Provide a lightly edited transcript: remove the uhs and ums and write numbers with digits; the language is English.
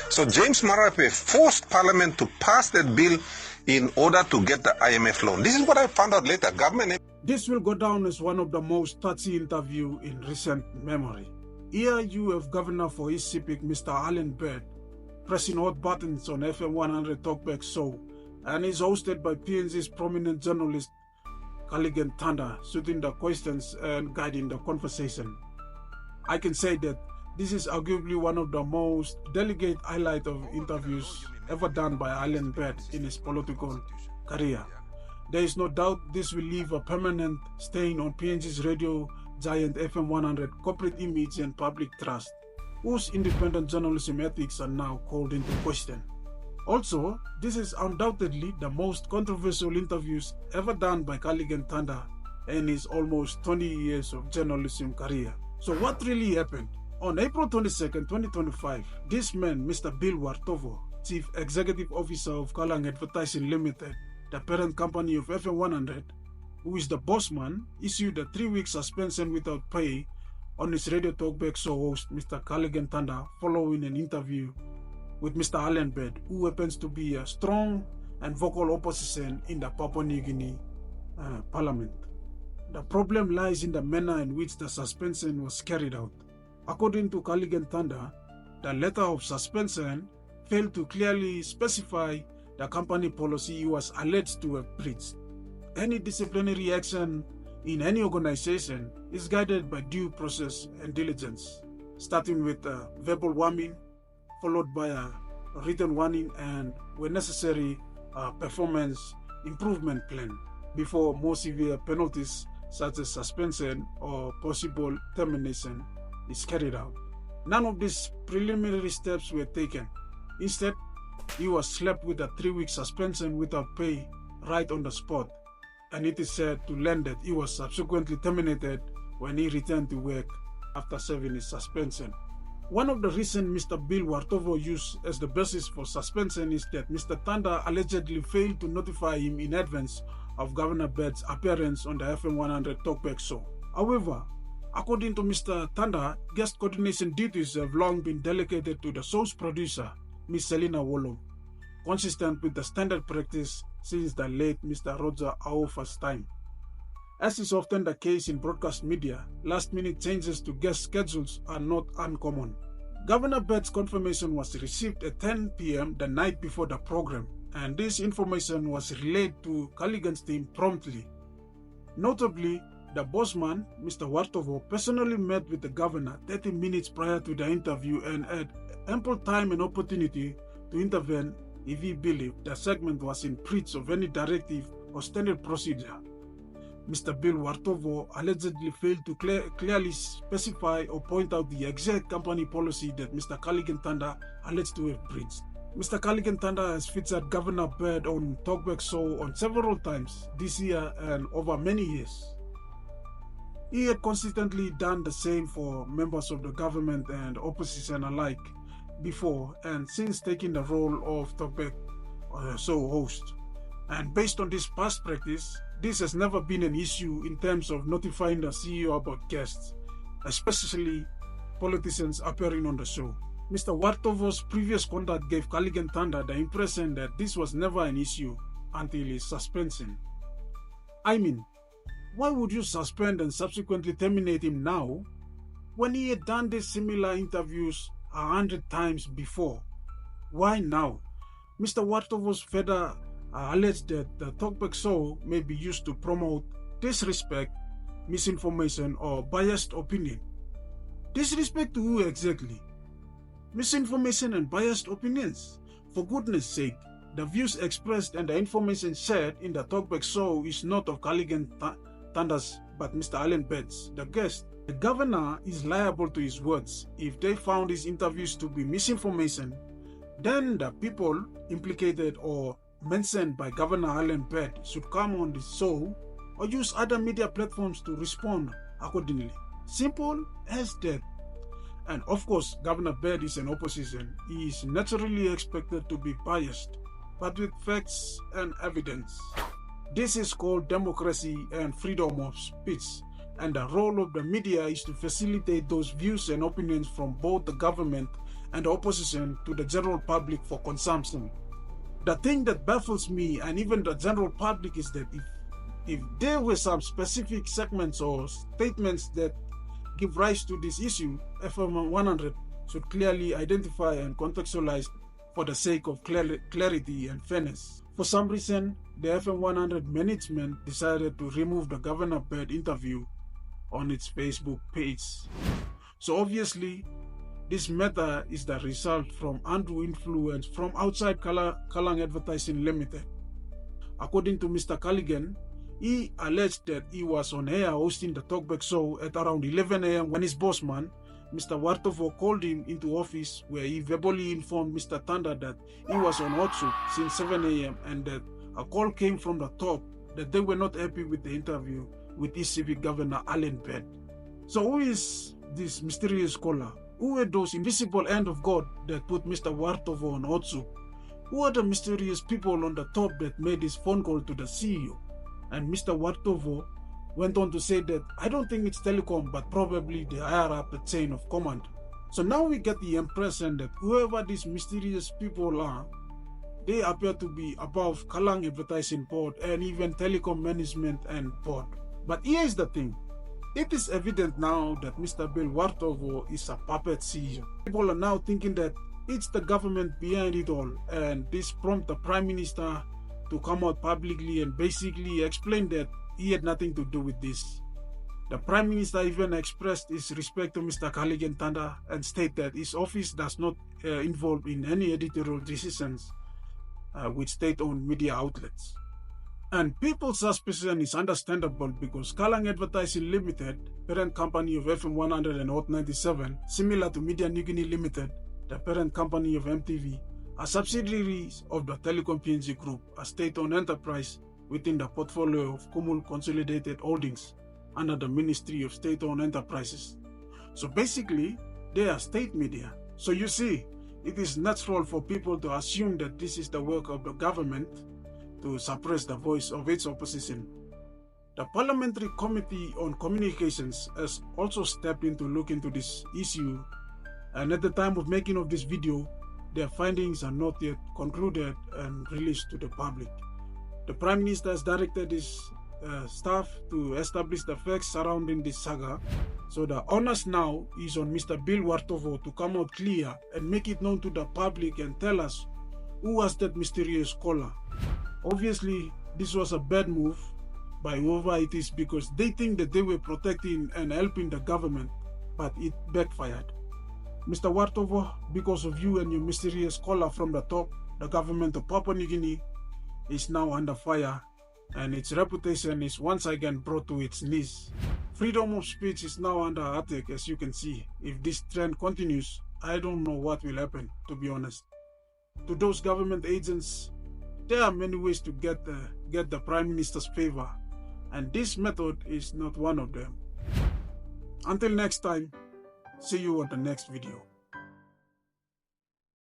So James Marape forced Parliament to pass that bill in order to get the IMF loan. This is what I found out later. Government. This will go down as one of the most touchy interviews in recent memory. Here you have Governor for East Sepik, Mr. Allan, pressing hot buttons on FM 100 Talkback Show, and is hosted by PNG's prominent journalist Cullighan Tanda, shooting the questions and guiding the conversation. I can say that this is arguably one of the most delicate highlights of interviews ever done by Allan in his political career. There is no doubt this will leave a permanent stain on PNG's radio giant FM 100 corporate image and public trust, whose independent journalism ethics are now called into question. Also, this is undoubtedly the most controversial interviews ever done by Cullighan Tanda in his almost 20 years of journalism career. So what really happened? On April 22nd, 2025, this man, Mr. Bill Wartovo, Chief Executive Officer of Kalang Advertising Limited, the parent company of FM 100, who is the boss man, issued a 3-week suspension without pay on his radio talkback show host, Mr. Cullighan Tanda, following an interview with Mr. Allan, who happens to be a strong and vocal opposition in the Papua New Guinea Parliament. The problem lies in the manner in which the suspension was carried out. According to Cullighan Tanda, the letter of suspension failed to clearly specify the company policy he was alleged to have breached. Any disciplinary action in any organization is guided by due process and diligence, starting with a verbal warning, followed by a written warning, and, when necessary, a performance improvement plan before more severe penalties such as suspension or possible termination is carried out. None of these preliminary steps were taken. Instead, he was slapped with a 3-week suspension without pay right on the spot, and it is said to learn that he was subsequently terminated when he returned to work after serving his suspension. One of the reasons Mr. Bill Wartovo used as the basis for suspension is that Mr. Tanda allegedly failed to notify him in advance of Governor Bed's appearance on the FM 100 Talkback Show. However, according to Mr. Tanda, guest coordination duties have long been delegated to the show's producer, Ms. Selina Wolom, consistent with the standard practice since the late Mr. Roger Aofa's time. As is often the case in broadcast media, last-minute changes to guest schedules are not uncommon. Governor Bed's confirmation was received at 10 p.m. the night before the program, and this information was relayed to Cullighan's team promptly. Notably, the bossman, Mr. Wartovo, personally met with the governor 30 minutes prior to the interview and had ample time and opportunity to intervene if he believed the segment was in breach of any directive or standard procedure. Mr. Bill Wartovo allegedly failed to clearly specify or point out the exact company policy that Mr. Cullighan Tanda alleged to have breached. Mr. Cullighan Tanda has featured Governor Bed on Talkback Show on several times this year and over many years. He had consistently done the same for members of the government and opposition alike before and since taking the role of Talkback Show host. And based on this past practice, this has never been an issue in terms of notifying the CEO about guests, especially politicians appearing on the show. Mr. Wartovo's previous conduct gave Cullighan Tanda the impression that this was never an issue until his suspension. I mean, why would you suspend and subsequently terminate him now when he had done these similar interviews 100 times before? Why now? Mr. Wartovo's further alleged that the Talkback Show may be used to promote disrespect, misinformation, or biased opinion. Disrespect to who exactly? Misinformation and biased opinions? For goodness sake, the views expressed and the information shared in the Talkback Show is not of Cullighan Tanda's but Mr. Allan Bed's, the guest. The governor is liable to his words. If they found his interviews to be misinformation, then the people implicated or mentioned by Governor Allan Bed should come on the show or use other media platforms to respond accordingly. Simple as that. And of course, Governor Bed is an opposition. He is naturally expected to be biased, but with facts and evidence. This is called democracy and freedom of speech, and the role of the media is to facilitate those views and opinions from both the government and the opposition to the general public for consumption. The thing that baffles me and even the general public is that if there were some specific segments or statements that give rise to this issue, FM 100 should clearly identify and contextualize for the sake of clarity and fairness. For some reason, the FM 100 management decided to remove the Governor Bird interview on its Facebook page. So obviously, this matter is the result from undue influence from outside Kalang Advertising Limited. According to Mr. Cullighan, he alleged that he was on air hosting the talkback show at around 11 a.m. when his boss man, Mr. Wartovo, called him into office where he verbally informed Mr. Tanda that he was on hot soup since 7 a.m. and that a call came from the top that they were not happy with the interview with East Civic Governor Allan Bird. So who is this mysterious caller? Who were those invisible hand of God that put Mr. Wartovo on hot soup? Who are the mysterious people on the top that made this phone call to the CEO? And Mr. Wartovo went on to say that I don't think it's telecom, but probably the higher up the chain of command. So now we get the impression that whoever these mysterious people are, they appear to be above Kalang Advertising Board and even telecom management and board. But here is the thing. It is evident now that Mr. Bill Wartovo is a puppet CEO. People are now thinking that it's the government behind it all, and this prompted the Prime Minister to come out publicly and basically explain that he had nothing to do with this. The Prime Minister even expressed his respect to Mr. Cullighan Tanda and stated that his office does not involve in any editorial decisions with state-owned media outlets. And people's suspicion is understandable because Kalang Advertising Limited, parent company of FM 100 and Hot 97, similar to Papua New Guinea Limited, the parent company of MTV, are subsidiaries of the Telecom PNG Group, a state-owned enterprise within the portfolio of Kumul Consolidated Holdings under the Ministry of State-Owned Enterprises. So basically, they are state media. So you see, it is natural for people to assume that this is the work of the government to suppress the voice of its opposition. The Parliamentary Committee on Communications has also stepped in to look into this issue, and at the time of making of this video, their findings are not yet concluded and released to the public. The Prime Minister has directed his staff to establish the facts surrounding this saga, so the onus now is on Mr. Bill Wartovo to come out clear and make it known to the public and tell us who was that mysterious caller. Obviously, this was a bad move by whoever it is because they think that they were protecting and helping the government, but it backfired. Mr. Wartovo, because of you and your mysterious caller from the top, the government of Papua New Guinea is now under fire and its reputation is once again brought to its knees. Freedom of speech is now under attack, as you can see. If this trend continues, I don't know what will happen, to be honest. To those government agents, there are many ways to get the Prime Minister's favor, and this method is not one of them. Until next time, see you on the next video.